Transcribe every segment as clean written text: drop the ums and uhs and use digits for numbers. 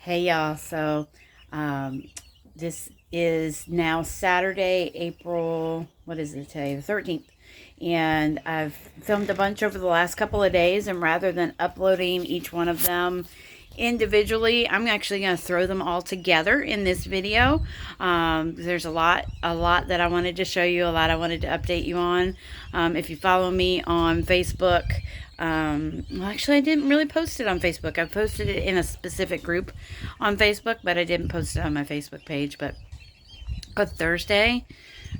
Hey y'all, um, this is now Saturday, April, what is it today? The 13th. And I've filmed a bunch over the last couple of days, and rather than uploading each one of them individually, I'm actually going to throw them all together in this video. There's a lot that I wanted to show you, a lot I wanted to update you on. If you follow me on Facebook, well, actually, I didn't really post it on Facebook. I posted it in a specific group on Facebook, but I didn't post it on my Facebook page. But on Thursday,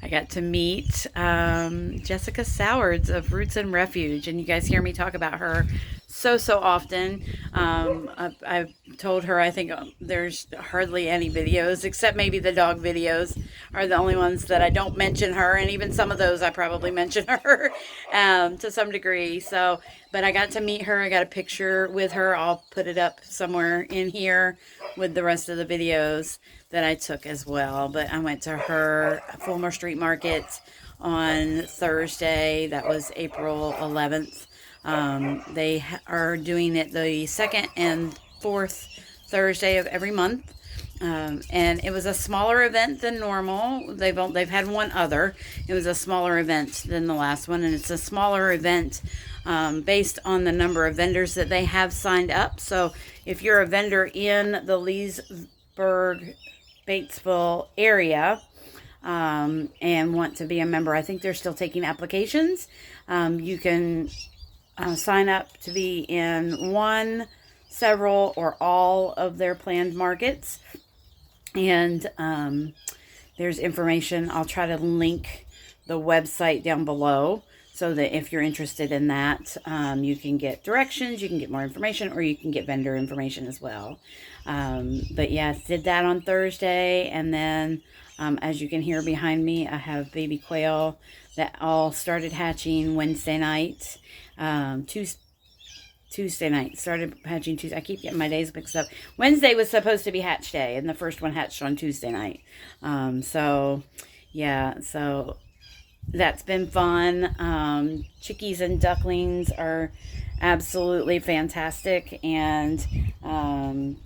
I got to meet Jessica Sowards of Roots and Refuge, and you guys hear me talk about her so often. I've told her I think there's hardly any videos, except maybe the dog videos are the only ones that I don't mention her, and even some of those I probably mention her to some degree. So, but I got to meet her. I got a picture with her. I'll put it up somewhere in here with the rest of the videos that I took as well. But I went to her Fulmer Street Market on Thursday. That was April 11th. They are doing it the second and fourth Thursday of every month. And it was a smaller event than normal. They've had one other. It was a smaller event than the last one, and it's a smaller event based on the number of vendors that they have signed up. So if you're a vendor in the Leesburg, Batesville area, and want to be a member, I think they're still taking applications. You can sign up to be in one, several, or all of their planned markets. And there's information. I'll try to link the website down below so that if you're interested in that, you can get directions, you can get more information, or you can get vendor information as well. But yeah, did that on Thursday. And then as you can hear behind me, I have baby quail that all started hatching Wednesday night. Tuesday night started hatching Tuesday. I keep getting my days mixed up. Wednesday was supposed to be hatch day, and the first one hatched on Tuesday night. So yeah, so that's been fun. Chickies and ducklings are absolutely fantastic, and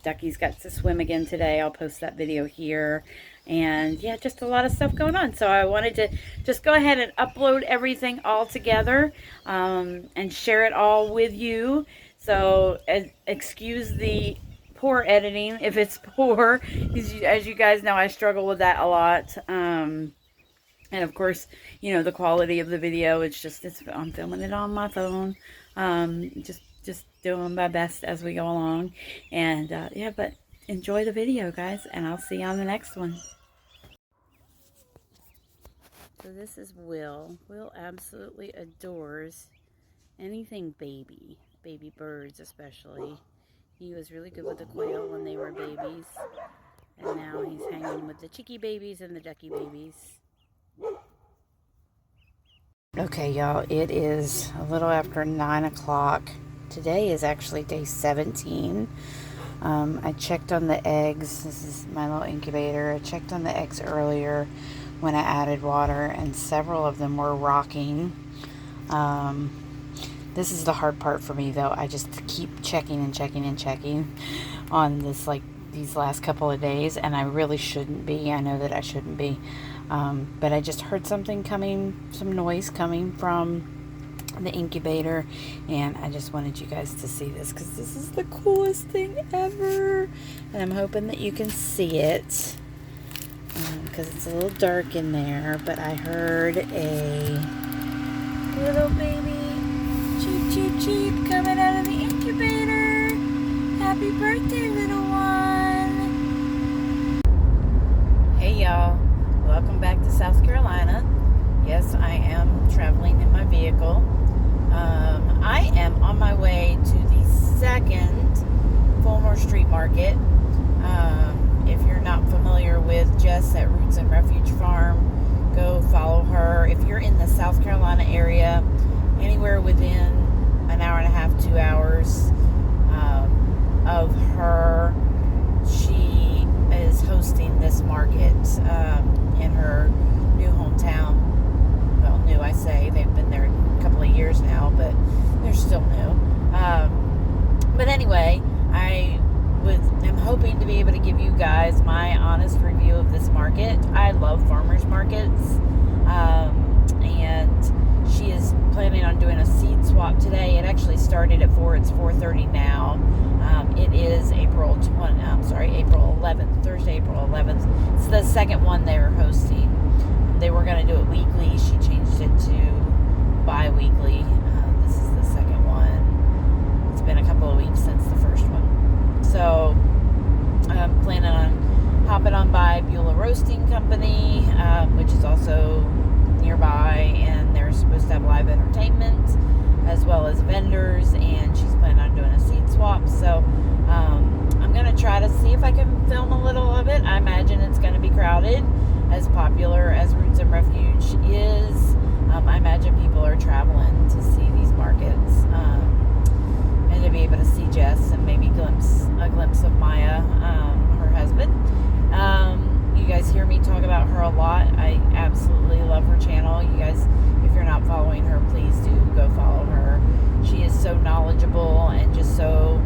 Ducky's got to swim again today. I'll post that video here. And yeah, just a lot of stuff going on. So I wanted to just go ahead and upload everything all together and share it all with you. So excuse the poor editing if it's poor. As you guys know, I struggle with that a lot. And of course, you know, the quality of the video, I'm filming it on my phone. Just doing my best as we go along. And yeah, but enjoy the video, guys, and I'll see you on the next one. So this is Will. Will absolutely adores anything baby birds especially. He was really good with the quail when they were babies, and now he's hanging with the chickie babies and the ducky babies. Okay, y'all, it is a little after 9 o'clock. Today is actually day 17. I checked on the eggs. This is my little incubator. I checked on the eggs earlier when I added water, and several of them were rocking. This is the hard part for me, though. I just keep checking on this, like, these last couple of days, and I really shouldn't be. I know that I shouldn't be. But I just heard some noise coming from the incubator, and I just wanted you guys to see this because this is the coolest thing ever, and I'm hoping that you can see it because it's a little dark in there. But I heard a little baby cheep cheep cheep coming out of the incubator. Happy birthday, little one. Hey y'all, welcome back to South Carolina. Yes, I am traveling in my vehicle. I am on my way to the second Fulmer Street Market. If you're not familiar with Jess at Roots and Refuge Farm, go follow her. If you're in the South Carolina area, anywhere within an hour and a half, 2 hours of her, she is hosting this market in her new hometown. Well, new, I say. They've been there a couple of years now, but they're still new. But anyway, I am hoping to be guys my honest review of this market. I love farmers markets. And she is planning on doing a seed swap today. It actually started at 4. It's 4:30 now. It is April 11th, Thursday, April 11th. It's the second one they were hosting. They were going to do it weekly. She changed it to bi-weekly. This is the second one. It's been a couple of weeks since the first one. So I'm planning on hopping on by Beulah Roasting Company, which is also nearby, and they're supposed to have live entertainment as well as vendors, and she's planning on doing a seed swap. So I'm going to try to see if I can film a little of it. I imagine it's going to be crowded, as popular as Roots and Refuge is. I imagine people are traveling to see these markets, and to be able to see Jess and maybe a glimpse of Maya, her husband. You guys hear me talk about her a lot. I absolutely love her channel. You guys, if you're not following her, please do go follow her. She is so knowledgeable and just so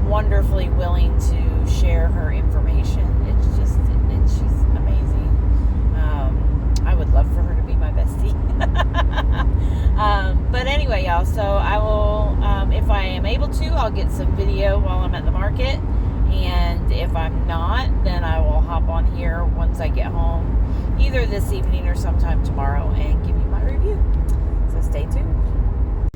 wonderfully willing to share her information. She's amazing. I would love for her to be my bestie. But anyway, y'all, so I will, if I am able to, I'll get some video while I'm at the market. And if I'm not, then I will hop on here once I get home, either this evening or sometime tomorrow, and give you my review. So stay tuned.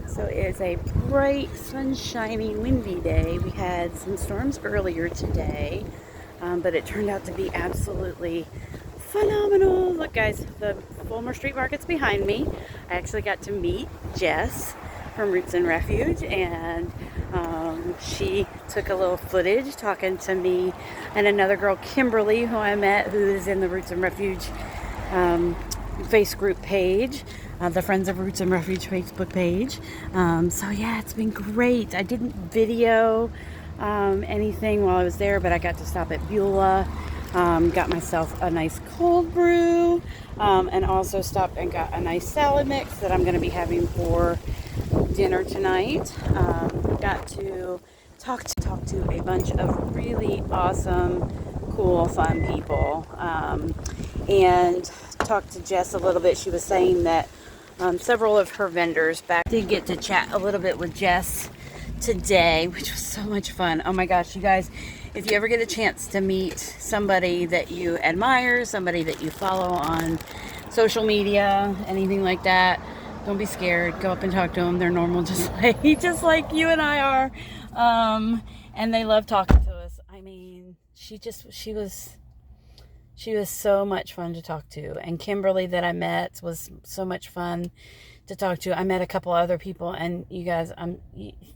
So it's a bright, sunshiny, windy day. We had some storms earlier today, but it turned out to be absolutely phenomenal. Look, guys, the Fulmer Street Market's behind me. I actually got to meet Jess from Roots and Refuge, and she took a little footage talking to me and another girl, Kimberly, who I met, who is in the Roots and Refuge face group page, the Friends of Roots and Refuge Facebook page. So yeah, it's been great. I didn't video anything while I was there, but I got to stop at Beulah, got myself a nice cold brew, and also stopped and got a nice salad mix that I'm going to be having for dinner tonight. Got to talk to a bunch of really awesome, cool, fun people, and talked to Jess a little bit. She was saying that several of her vendors did get to chat a little bit with Jess today, which was so much fun. Oh my gosh, you guys, if you ever get a chance to meet somebody that you admire, somebody that you follow on social media, anything like that, don't be scared. Go up and talk to them. They're normal, just like you and I are. And they love talking to us. I mean, she was so much fun to talk to. And Kimberly that I met was so much fun to talk to. I met a couple other people, and you guys,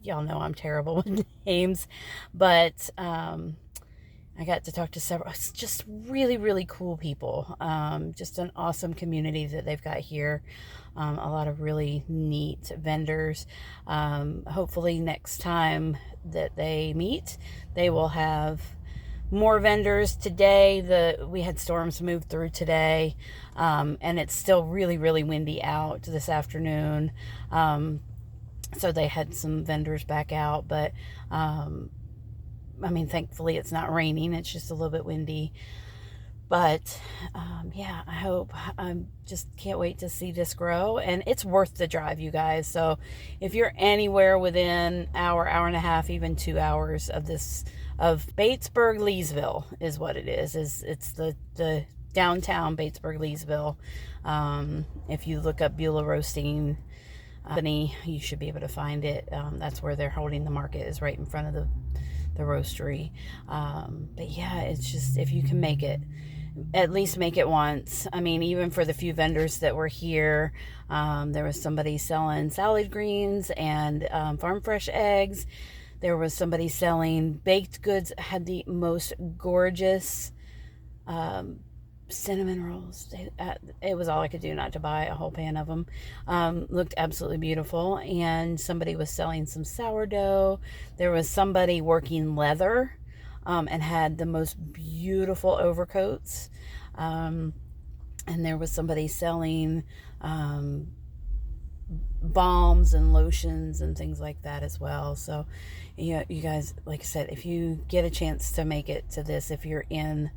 y'all know I'm terrible with names, but I got to talk to several just really, really cool people. Just an awesome community that they've got here. A lot of really neat vendors. Hopefully next time that they meet, they will have more vendors. Today, we had storms move through today, and it's still really, really windy out this afternoon. So they had some vendors back out, but I mean, thankfully it's not raining. It's just a little bit windy. But yeah, I just can't wait to see this grow. And it's worth the drive, you guys. So if you're anywhere within hour and a half, even 2 hours of Batesburg, Leesville is what it is. It's the downtown Batesburg, Leesville. If you look up Beulah Roasting Company, you should be able to find it. That's where they're holding the market, is right in front of the roastery. But yeah, it's just, if you can make it, at least make it once. I mean, even for the few vendors that were here, there was somebody selling salad greens and farm fresh eggs. There was somebody selling baked goods, had the most gorgeous cinnamon rolls. It was all I could do not to buy a whole pan of them. Looked absolutely beautiful. And somebody was selling some sourdough. There was somebody working leather, and had the most beautiful overcoats. And there was somebody selling balms and lotions and things like that as well. So yeah, you guys, like I said, if you get a chance to make it to this, if you're in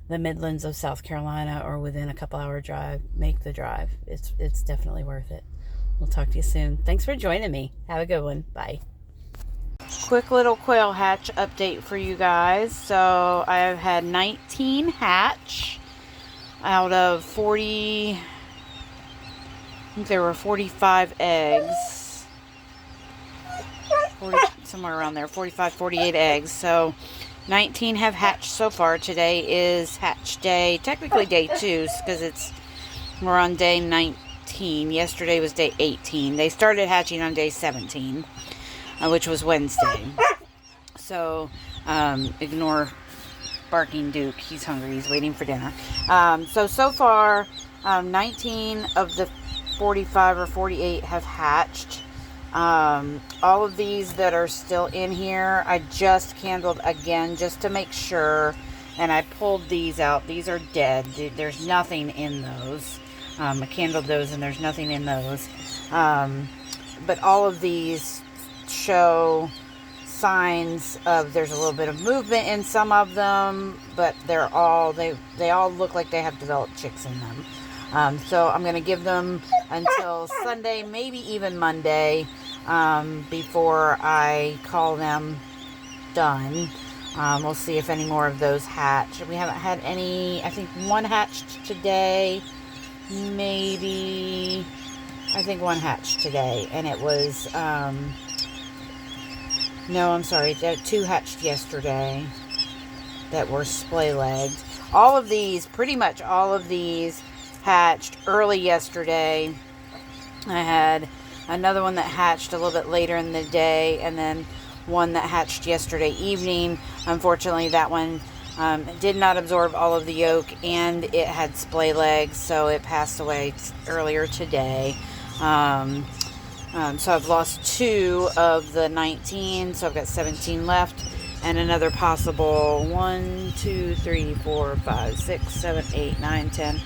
the Midlands of South Carolina or within a couple hour drive, make the drive. It's definitely worth it. We'll talk to you soon. Thanks for joining me. Have a good one. Bye. Quick little quail hatch update for you guys. So I've had 19 hatch out of 40. I think there were 45 eggs. 40, somewhere around there, 45, 48 eggs. So 19 have hatched so far. Today is hatch day, technically day 2, because we're on day 19. Yesterday was day 18. They started hatching on day 17, which was Wednesday. So ignore barking Duke. He's hungry. He's waiting for dinner. So far, 19 of the 45 or 48 have hatched. All of these that are still in here, I just candled again just to make sure, and I pulled these out. These are dead. There's nothing in those. I candled those and there's nothing in those. But all of these show signs of there's a little bit of movement in some of them, but they all look like they have developed chicks in them. So I'm going to give them until Sunday, maybe even Monday, before I call them done. We'll see if any more of those hatch. We haven't had any. I think one hatched today. Maybe. I think one hatched today. And it was, no, I'm sorry. 2 hatched yesterday that were splay-legged. All of these, pretty much all of these, hatched early yesterday. I had another one that hatched a little bit later in the day, and then one that hatched yesterday evening. Unfortunately, that one did not absorb all of the yolk, and it had splay legs, so it passed away earlier today. So I've lost 2 of the 19, so I've got 17 left, and another possible 1, 2, 3, 4, 5, 6, 7, 8, 9, 10,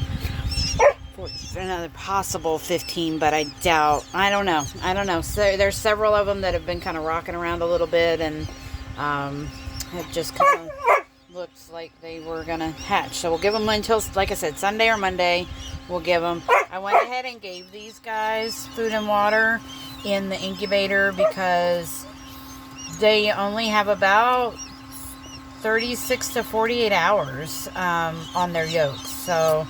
another possible 15, but I don't know. So there's several of them that have been kind of rocking around a little bit, and have just kind of looked like they were gonna hatch. So we'll give them until, like I said, Sunday or Monday. We'll give them. I went ahead and gave these guys food and water in the incubator because they only have about 36 to 48 hours on their yolks. So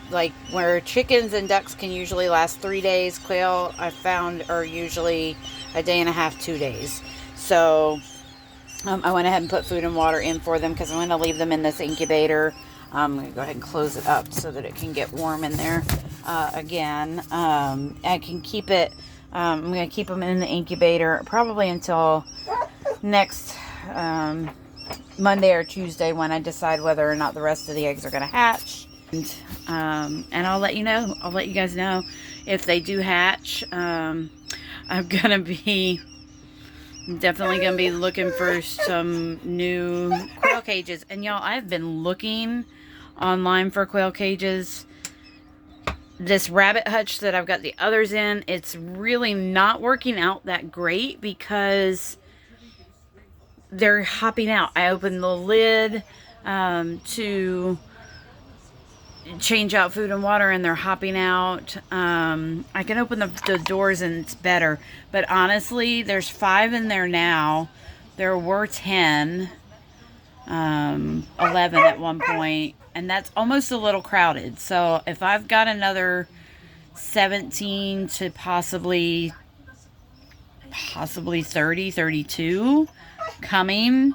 like where chickens and ducks can usually last 3 days, quail I found are usually a day and a half, 2 days. So I went ahead and put food and water in for them because I'm going to leave them in this incubator. I'm going to go ahead and close it up so that it can get warm in there again. I can keep it, I'm going to keep them in the incubator probably until next Monday or Tuesday when I decide whether or not the rest of the eggs are going to hatch. And I'll let you know. I'll let you guys know if they do hatch. I'm definitely gonna be looking for some new quail cages. And y'all, I've been looking online for quail cages. This rabbit hutch that I've got the others in, it's really not working out that great because they're hopping out. I opened the lid to change out food and water, and they're hopping out. I can open the doors and it's better, but honestly there's 5 in there now. There were 10, 11 at one point, and that's almost a little crowded. So if I've got another 17 to possibly 30, 32 coming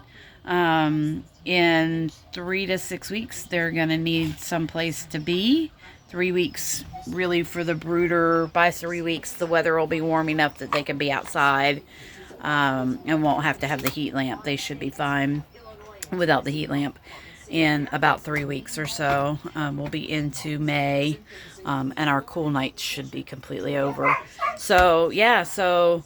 in 3 to 6 weeks, they're going to need some place to be. 3 weeks really for the brooder. By 3 weeks, the weather will be warm enough that they can be outside and won't have to have the heat lamp. They should be fine without the heat lamp. In about 3 weeks or so, we'll be into May, and our cool nights should be completely over. So, yeah, 3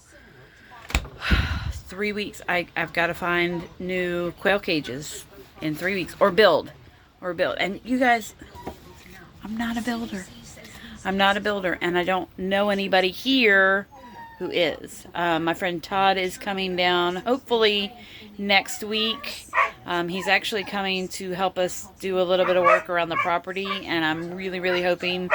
weeks, I've got to find new quail cages in 3 weeks, or build. And you guys, I'm not a builder. I'm not a builder, and I don't know anybody here who is. My friend Todd is coming down hopefully next week. He's actually coming to help us do a little bit of work around the property, and I'm really, really hoping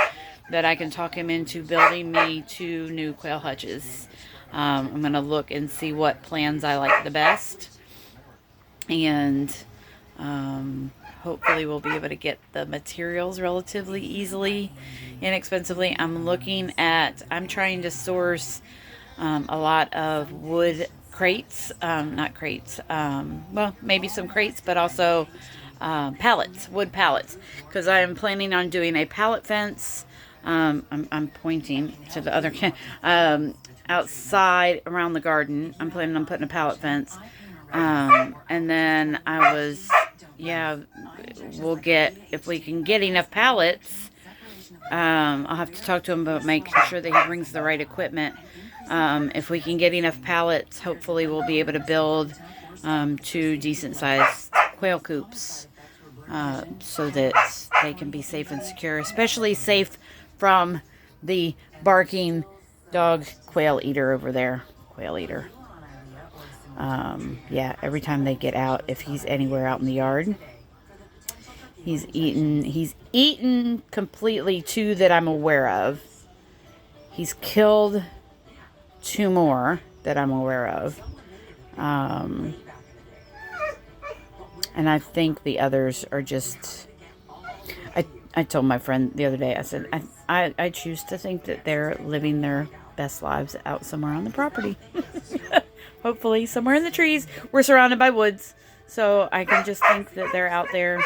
that I can talk him into building me 2 new quail hutches. I'm going to look and see what plans I like the best, and hopefully we'll be able to get the materials relatively easily, inexpensively. I'm trying to source a lot of wood crates, not crates, well, maybe some crates, but also pallets, wood pallets, because I am planning on doing a pallet fence. I'm pointing to the other outside around the garden. I'm planning on putting a pallet fence, and then we'll get, if we can get enough pallets, I'll have to talk to him about making sure that he brings the right equipment. If we can get enough pallets, hopefully we'll be able to build 2 decent sized quail coops, so that they can be safe and secure, especially safe from the barking dog quail eater over there. Quail eater. Yeah, every time they get out, if he's anywhere out in the yard, he's eaten completely 2 that I'm aware of. He's killed 2 more that I'm aware of. And I think the others are just, I told my friend the other day, I said, I choose to think that they're living their best lives out somewhere on the property. Hopefully somewhere in the trees. We're surrounded by woods, so I can just think that they're out there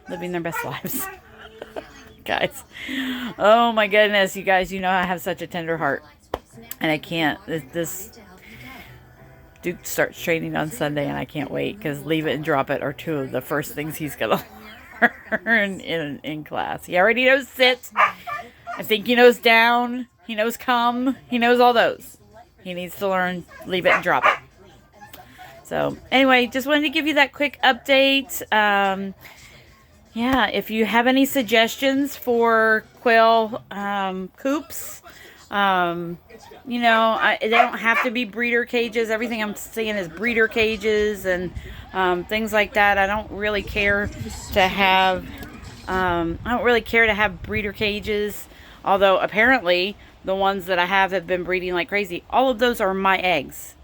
living their best lives. Guys, oh my goodness, you guys, you know I have such a tender heart, and I can't, this Duke starts training on Sunday, and I can't wait, because Leave It and Drop It are 2 of the first things he's gonna learn in class. He already knows sit. I think he knows down. He knows come. He knows all those. He needs to learn Leave It and Drop It. So anyway, just wanted to give you that quick update. Yeah, if you have any suggestions for quail coops, you know, they don't have to be breeder cages. Everything I'm seeing is breeder cages and things like that. I don't really care to have breeder cages. Although apparently the ones that I have been breeding like crazy. All of those are my eggs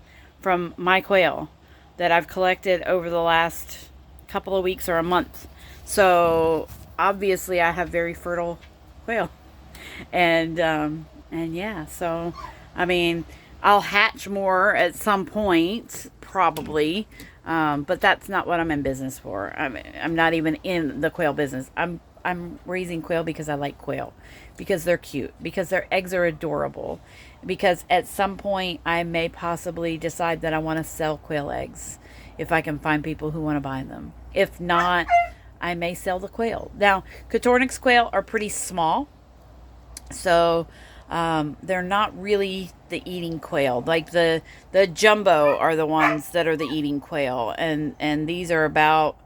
from my quail that I've collected over the last couple of weeks or a month. So obviously I have very fertile quail. And yeah, so I mean, I'll hatch more at some point, probably. But that's not what I'm in business for. I'm not even in the quail business. I'm raising quail because I like quail, because they're cute, because their eggs are adorable, because at some point I may possibly decide that I want to sell quail eggs if I can find people who want to buy them. If not, I may sell the quail. Now, Coturnix quail are pretty small, so they're not really the eating quail. Like the jumbo are the ones that are the eating quail, and these are about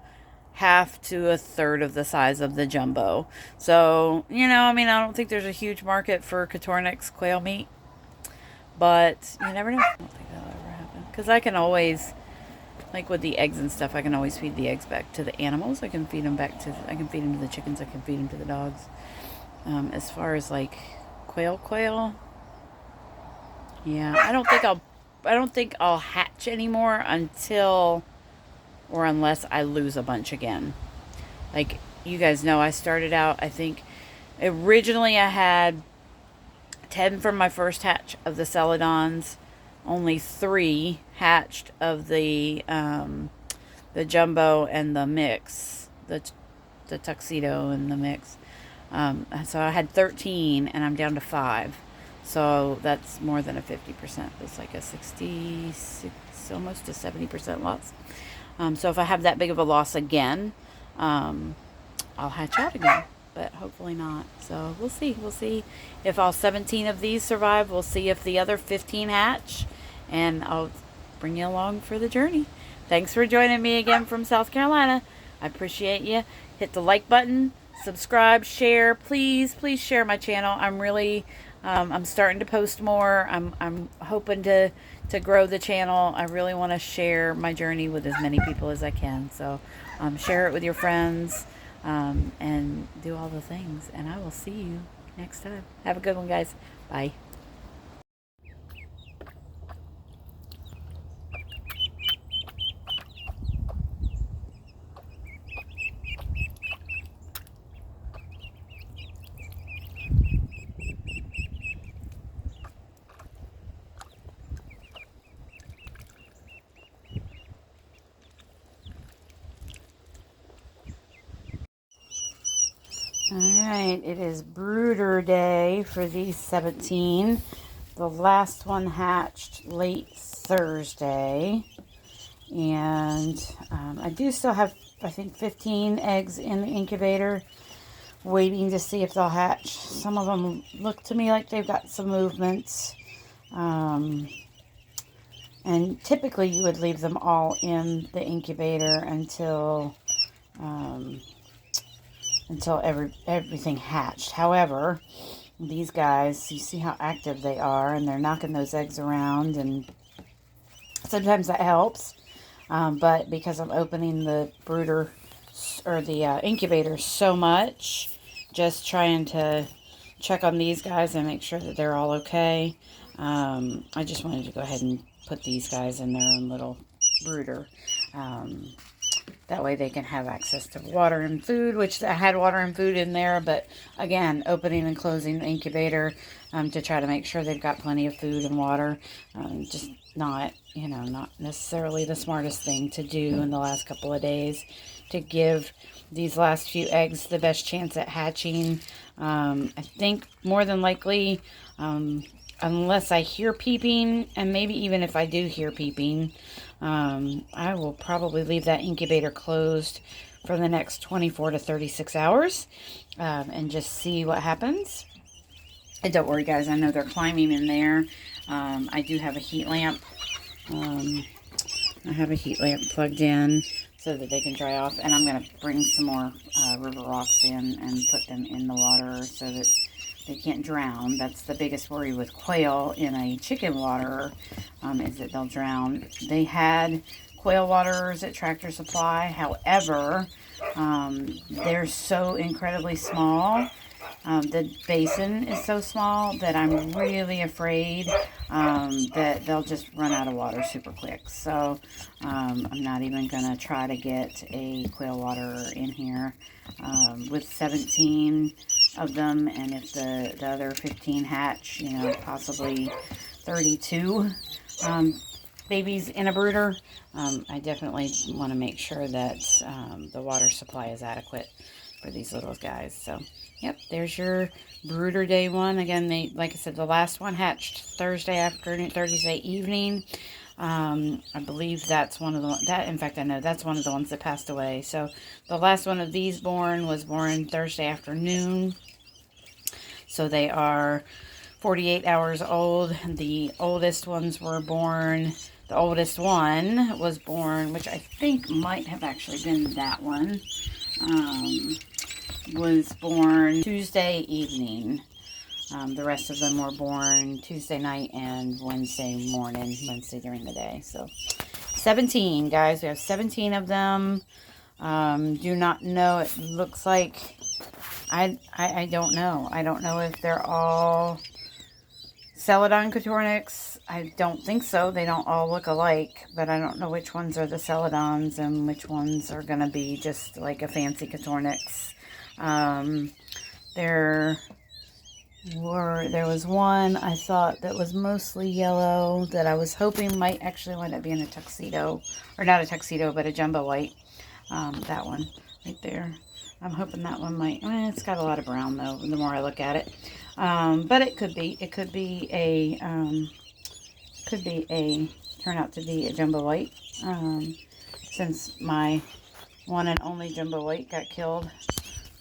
half to a third of the size of the jumbo. So, you know, I mean, I don't think there's a huge market for Coturnix quail meat, but you never know. I don't think that'll ever happen, because I can always, like with the eggs and stuff, I can always feed the eggs back to the animals. I can feed them to the chickens. I can feed them to the dogs. As far as like quail, yeah, I don't think I'll hatch anymore unless I lose a bunch again. Like, you guys know, I started out, I think, originally I had 10 from my first hatch of the Celadons, only 3 hatched of the jumbo and the mix, the tuxedo and the mix. So I had 13, and I'm down to 5. So that's more than a 50%. It's like a 66, almost a 70% loss. So if I have that big of a loss again, I'll hatch out again, but hopefully not. So we'll see. We'll see if all 17 of these survive. We'll see if the other 15 hatch, and I'll bring you along for the journey. Thanks for joining me again from South Carolina. I appreciate you. Hit the like button, subscribe, share. Please share my channel. I'm really I'm starting to post more. I'm hoping to grow the channel. I really want to share my journey with as many people as I can. So share it with your friends, and do all the things. And I will see you next time. Have a good one, guys. Bye. Alright, it is brooder day for these 17. The last one hatched late Thursday. And I do still have, I think, 15 eggs in the incubator, waiting to see if they'll hatch. Some of them look to me like they've got some movements. And typically you would leave them all in the incubator until everything hatched. However, these guys, you see how active they are, and they're knocking those eggs around, and sometimes that helps. But because I'm opening the brooder or the incubator so much, just trying to check on these guys and make sure that they're all okay, I just wanted to go ahead and put these guys in their own little brooder. That way they can have access to water and food, which I had water and food in there. But again, opening and closing the incubator to try to make sure they've got plenty of food and water. Just not, not necessarily the smartest thing to do in the last couple of days to give these last few eggs the best chance at hatching. I think more than likely, unless I hear peeping, and maybe even if I do hear peeping, I will probably leave that incubator closed for the next 24 to 36 hours and just see what happens. And don't worry, guys, I know they're climbing in there. I do have a heat lamp. I have a heat lamp plugged in so that they can dry off, and I'm going to bring some more river rocks in and put them in the water so that they can't drown. That's the biggest worry with quail in a chicken water, is that they'll drown. They had quail waters at Tractor Supply. However, they're so incredibly small. The basin is so small that I'm really afraid that they'll just run out of water super quick. So I'm not even going to try to get a quail water in here with 17 of them. And if the other 15 hatch, possibly 32 babies in a brooder, I definitely want to make sure that the water supply is adequate for these little guys. So yep, there's your brooder day one. Again, like I said, the last one hatched Thursday afternoon, Thursday evening. I believe that's one of the in fact, I know that's one of the ones that passed away. So the last one of these was born Thursday afternoon. So they are 48 hours old. The oldest ones were born. The oldest one was born, which I think might have actually been that one. Was born Tuesday evening. The rest of them were born Tuesday night and Wednesday morning, Wednesday during the day. So 17, guys. We have 17 of them. Do not know. It looks like, I don't know. I don't know if they're all Celadon Coturnix. I don't think so. They don't all look alike, but I don't know which ones are the Celadons and which ones are going to be just like a fancy Coturnix. There was one I thought that was mostly yellow that I was hoping might actually wind up being a tuxedo, or not a tuxedo, but a jumbo white. That one right there. I'm hoping that one might, it's got a lot of brown though, the more I look at it. But it could be a, turn out to be a jumbo white. Since my one and only jumbo white got killed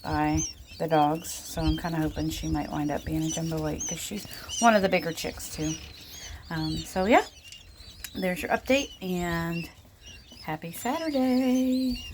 by the dogs. So I'm kind of hoping she might wind up being a jumbo white because she's one of the bigger chicks too. So yeah, there's your update and happy Saturday.